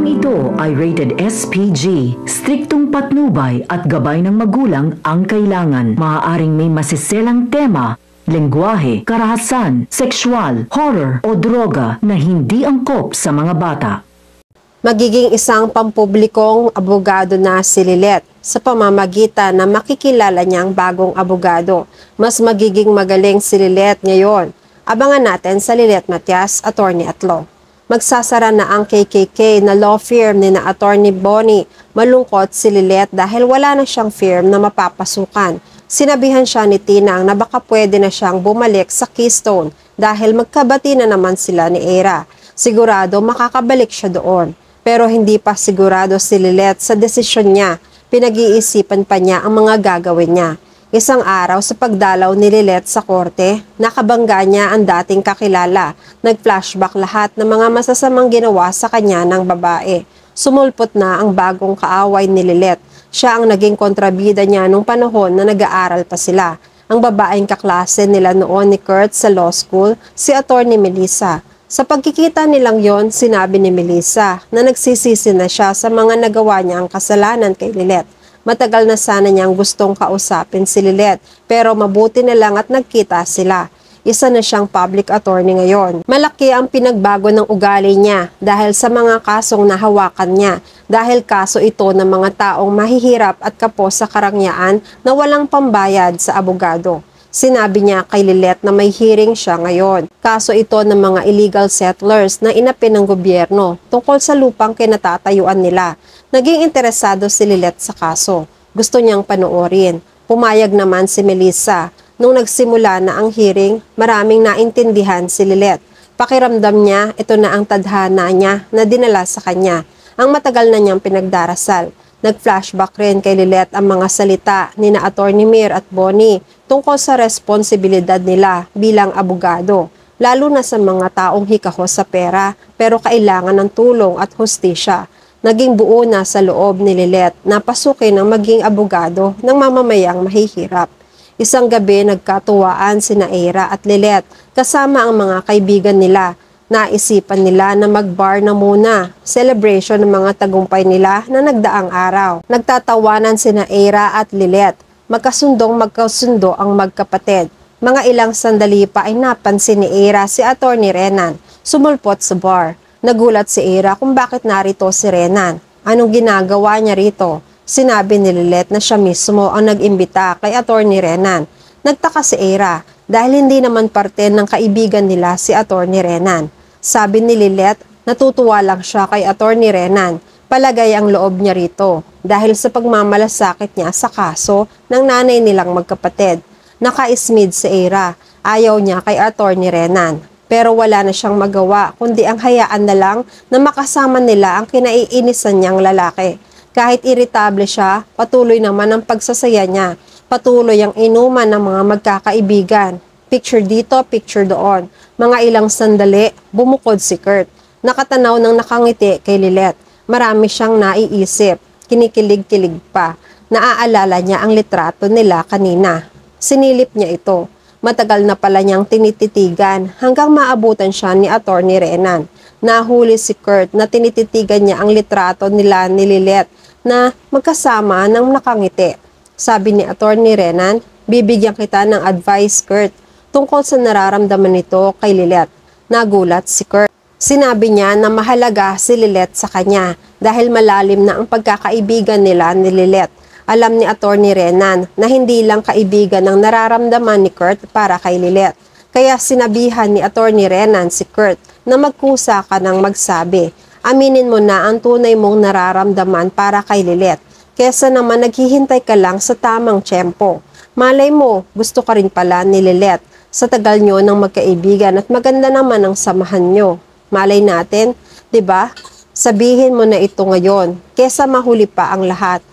ito ay rated SPG. Striktong patnubay at gabay ng magulang ang kailangan. Maaaring may masiselang tema, lengguwahe, karahasan, sexual, horror o droga na hindi angkop sa mga bata. Magiging isang pampublikong abogado na si Lilet sa pamamagitan na makikilala niyang bagong abogado. Mas magiging magaling si Lilet ngayon. Abangan natin sa Lilet Matias, Attorney at Law. Magsasara na ang KKK na law firm ni na Attorney Bonnie. Malungkot si Lilet dahil wala na siyang firm na mapapasukan. Sinabihan siya ni Tinang na baka pwede na siyang bumalik sa Keystone dahil magkabati na naman sila ni Era. Sigurado makakabalik siya doon. Pero hindi pa sigurado si Lilet sa desisyon niya. Pinag-iisipan pa niya ang mga gagawin niya. Isang araw sa pagdalaw ni Lilet sa korte, nakabangga niya ang dating kakilala. Nag-flashback lahat ng mga masasamang ginawa sa kanya ng babae. Sumulpot na ang bagong kaaway ni Lilet. Siya ang naging kontrabida niya nung panahon na nag-aaral pa sila. Ang babaeng kaklase nila noon ni Kurt sa law school, si Attorney Melissa. Sa pagkikita nilang yon, sinabi ni Melissa na nagsisisi na siya sa mga nagawa niyang kasalanan kay Lilet. Matagal na sana niyang gustong kausapin si Lilet, pero mabuti na lang at nagkita sila. Isa na siyang public attorney ngayon. Malaki ang pinagbago ng ugali niya dahil sa mga kasong nahawakan niya. Dahil kaso ito ng mga taong mahihirap at kapos sa karangyaan na walang pambayad sa abogado. Sinabi niya kay Lilet na may hearing siya ngayon. Kaso ito ng mga illegal settlers na inapin ng gobyerno tungkol sa lupang kinatatayuan nila. Naging interesado si Lilet sa kaso. Gusto niyang panoorin. Pumayag naman si Melissa. Nung nagsimula na ang hearing, maraming naintindihan si Lilet. Pakiramdam niya, ito na ang tadhana niya na dinala sa kanya. Ang matagal na niyang pinagdarasal. Nag-flashback rin kay Lilet ang mga salita ni na Attorney Mir at Bonnie tungkol sa responsibilidad nila bilang abogado, lalo na sa mga taong hikahos sa pera pero kailangan ng tulong at hustisya. Naging buo na sa loob ni Lilet na pasukin ang maging abogado ng mamamayang mahihirap. Isang gabi nagkatuwaan sina Era at Lilet kasama ang mga kaibigan nila. Naisipan nila na mag-bar na muna, celebration ng mga tagumpay nila na nagdaang araw. Nagtatawanan sina Era at Lilet. Magkasundo ang magkapatid. Mga ilang sandali pa ay napansin ni Era si Attorney Renan. Sumulpot sa bar. Nagulat si Era kung bakit narito si Renan. Anong ginagawa niya rito? Sinabi ni Lilet na siya mismo ang nag-imbita kay Attorney Renan. Nagtaka si Era dahil hindi naman parte ng kaibigan nila si Attorney Renan. Sabi ni Lilet, natutuwa lang siya kay Attorney Renan. Palagay ang loob niya rito dahil sa pagmamalasakit niya sa kaso ng nanay nilang magkapatid. Nakaismid si Era. Ayaw niya kay Attorney Renan. Pero wala na siyang magawa kundi ang hayaan na lang na makasama nila ang kinaiinisan niyang lalaki. Kahit iritable siya, patuloy naman ang pagsasaya niya. Patuloy ang inuman ng mga magkakaibigan. Picture dito, picture doon. Mga ilang sandali, bumukod si Kurt. Nakatanaw ng nakangiti kay Lilet. Marami siyang naiisip. Kinikilig-kilig pa. Naaalala niya ang litrato nila kanina. Sinilip niya ito. Matagal na pala niyang tinititigan hanggang maabutan siya ni Attorney Renan. Nahuli si Kurt na tinititigan niya ang litrato nila ni Lilet na magkasama ng nakangiti. Sabi ni Attorney Renan, bibigyan kita ng advice, Kurt, tungkol sa nararamdaman nito kay Lilet. Nagulat si Kurt. Sinabi niya na mahalaga si Lilet sa kanya dahil malalim na ang pagkakaibigan nila ni Lilet. Alam ni Attorney Renan na hindi lang kaibigan ang nararamdaman ni Kurt para kay Lilet. Kaya sinabihan ni Attorney Renan si Kurt na magkusa ka ng magsabi. Aminin mo na ang tunay mong nararamdaman para kay Lilet. Kesa naman naghihintay ka lang sa tamang tiyempo. Malay mo, gusto ka rin pala ni Lilet. Sa tagal nyo ng magkaibigan at maganda naman ang samahan nyo. Malay natin, 'di ba? Sabihin mo na ito ngayon, kesa mahuli pa ang lahat.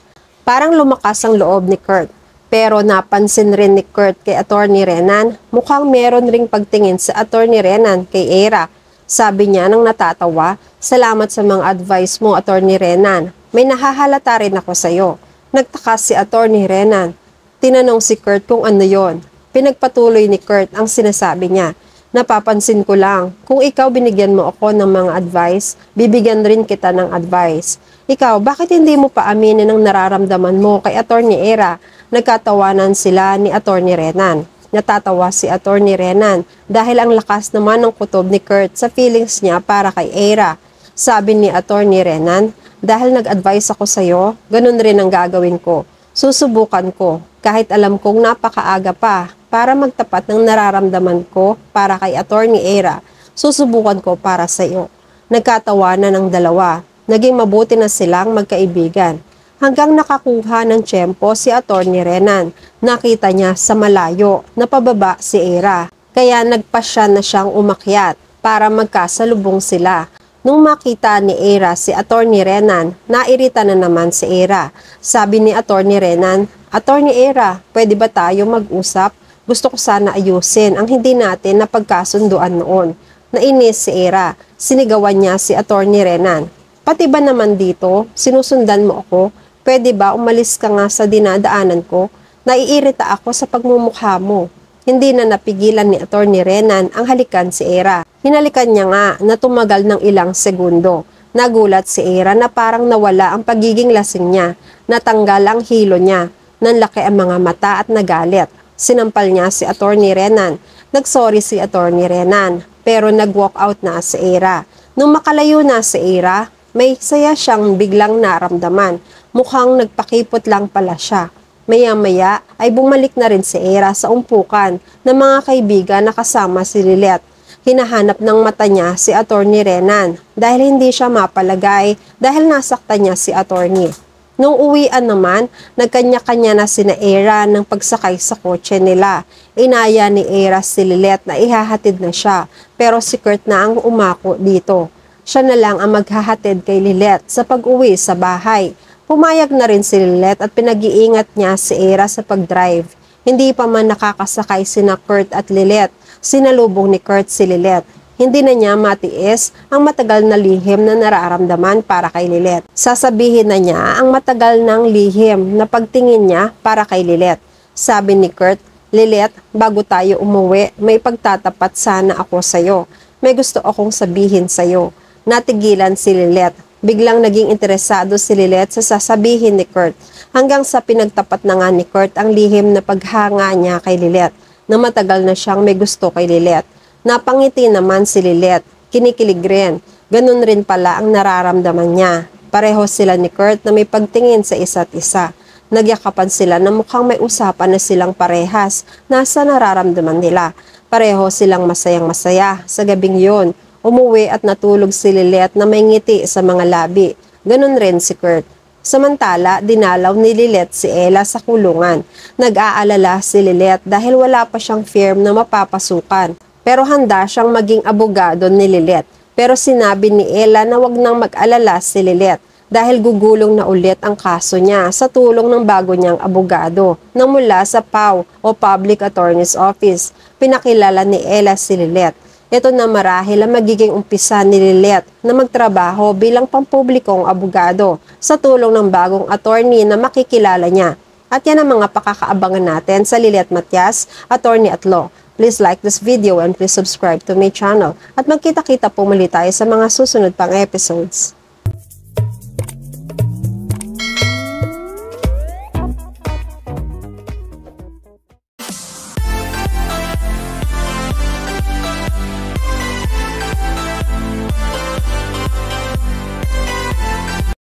Parang lumakas ang loob ni Kurt. Pero napansin rin ni Kurt kay Attorney Renan, mukhang meron ring pagtingin sa Attorney Renan kay Era. Sabi niya nang natatawa, salamat sa mga advice mo, Attorney Renan. May nahahalata rin ako sa'yo. Nagtaka si Attorney Renan. Tinanong si Kurt kung ano yon. Pinagpatuloy ni Kurt ang sinasabi niya. Napapansin ko lang, kung ikaw binigyan mo ako ng mga advice, bibigyan rin kita ng advice. Ikaw, bakit hindi mo pa aminin ang nararamdaman mo kay Attorney Era? Nagkatawanan sila ni Attorney Renan. Natatawa si Attorney Renan dahil ang lakas naman ng kutob ni Kurt sa feelings niya para kay Era. Sabi ni Attorney Renan, dahil nag-advise ako sa'yo, ganun rin ang gagawin ko. Susubukan ko, kahit alam kong napakaaga pa, para magtapat ng nararamdaman ko para kay Attorney Era. Susubukan ko para sa iyo. Nagkatawanan ng dalawa. Naging mabuti na silang magkaibigan. Hanggang nakakuha ng tiyempo si Attorney Renan. Nakita niya sa malayo na pababa si Era. Kaya nagpasya na siyang umakyat para magkasalubong sila. Nung makita ni Era si Attorney Renan, nairita na naman si Era. Sabi ni Attorney Renan, Attorney Era, pwede ba tayo mag-usap? Gusto ko sana ayusin ang hindi natin napagkasunduan noon. Nainis si Era. Sinigawan niya si Attorney Renan. Pati ba naman dito, sinusundan mo ako? Pwede ba umalis ka nga sa dinadaanan ko? Naiirita ako sa pagmumukha mo. Hindi na napigilan ni Attorney Renan ang halikan si Era. Hinalikan niya nga na tumagal ng ilang segundo. Nagulat si Era na parang nawala ang pagiging lasing niya. Natanggal ang hilo niya. Nanlaki ang mga mata at nagalit. Sinampal niya si Attorney Renan. Nagsorry si Attorney Renan, pero nag-walk out na si Era. Nung makalayo na si Era, may saya siyang biglang naramdaman. Mukhang nagpakipot lang pala siya. Maya-maya ay bumalik na rin si Era sa umpukan ng mga kaibigan na kasama si Lilet. Hinahanap ng mata niya si Attorney Renan dahil hindi siya mapalagay dahil nasaktan niya si Attorney. Nung uwian naman, nagkanya-kanya na sina Era ng pagsakay sa kotse nila. Inaya ni Era si Lilet na ihahatid na siya, pero si Kurt na ang umako dito. Siya na lang ang maghahatid kay Lilet sa pag-uwi sa bahay. Pumayag na rin si Lilet at pinag-iingat niya si Era sa pag-drive. Hindi pa man nakakasakay sina Kurt at Lilet. Sinalubong ni Kurt si Lilet. Hindi na niya matiis ang matagal na lihim na nararamdaman para kay Lilet. Sasabihin na niya ang matagal ng lihim na pagtingin niya para kay Lilet. Sabi ni Kurt, Lilet, bago tayo umuwi, may pagtatapat sana ako sa'yo. May gusto akong sabihin sa'yo. Natigilan si Lilet. Biglang naging interesado si Lilet sa sasabihin ni Kurt. Hanggang sa pinagtapat na nga ni Kurt ang lihim na paghanga niya kay Lilet na matagal na siyang may gusto kay Lilet. Napangiti naman si Lilet, kinikilig rin. Ganun rin pala ang nararamdaman niya. Pareho sila ni Kurt na may pagtingin sa isa't isa. Nagyakapan sila na mukhang may usapan na silang parehas nasa nararamdaman nila. Pareho silang masayang-masaya sa gabing yun. Umuwi at natulog si Lilet na may ngiti sa mga labi. Ganun rin si Kurt. Samantala, dinalaw ni Lilet si Ella sa kulungan. Nag-aalala si Lilet dahil wala pa siyang firm na mapapasukan. Pero handa siyang maging abogado ni Lilet. Pero sinabi ni Ella na wag nang mag-alala si Lilet dahil gugulong na ulit ang kaso niya sa tulong ng bago niyang abogado na mula sa PAO o Public Attorney's Office. Pinakilala ni Ella si Lilet. Ito na marahil ang magiging umpisa ni Lilet na magtrabaho bilang pampublikong abogado sa tulong ng bagong attorney na makikilala niya. At yan ang mga pakakaabangan natin sa Lilet Matias, Attorney at Law. Please like this video and please subscribe to my channel. At magkita-kita po muli tayo sa mga susunod pang episodes.